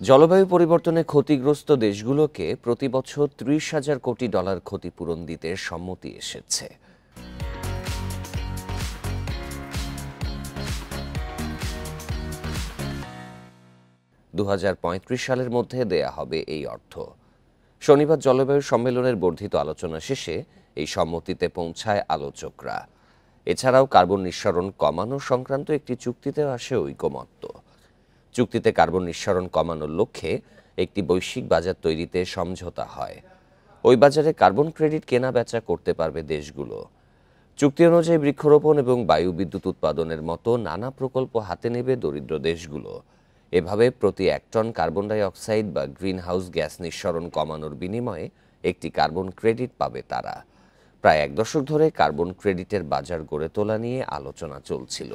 জলবায়ু পরিবর্তনে ক্ষতিগ্রস্ত দেশগুলোকে প্রতি বছর ৩০,০০০ কোটি ডলার ক্ষতিপূরণ দিতে সম্মতি এসেছে। দু সালের মধ্যে দেয়া হবে এই অর্থ। শনিবার জলবায়ু সম্মেলনের বর্ধিত আলোচনা শেষে এই সম্মতিতে পৌঁছায় আলোচকরা। এছাড়াও কার্বন নিঃসরণ কমানো সংক্রান্ত একটি চুক্তিতেও আসে ঐকমত্য। চুক্তিতে কার্বন নিঃসরণ কমানোর লক্ষ্যে একটি বৈশ্বিক বাজার তৈরিতে সমঝোতা হয়। ওই বাজারে কার্বন ক্রেডিট কেনা বেচা করতে পারবে দেশগুলো। চুক্তি অনুযায়ী বৃক্ষরোপণ এবং বায়ু বিদ্যুৎ উৎপাদনের মতো নানা প্রকল্প হাতে নেবে দরিদ্র দেশগুলো। এভাবে প্রতি ১ টন কার্বন ডাই অক্সাইড বা গ্রিন হাউস গ্যাস নিঃসরণ কমানোর বিনিময়ে একটি কার্বন ক্রেডিট পাবে তারা। প্রায় ১ দশক ধরে কার্বন ক্রেডিটের বাজার গড়ে তোলা নিয়ে আলোচনা চলছিল।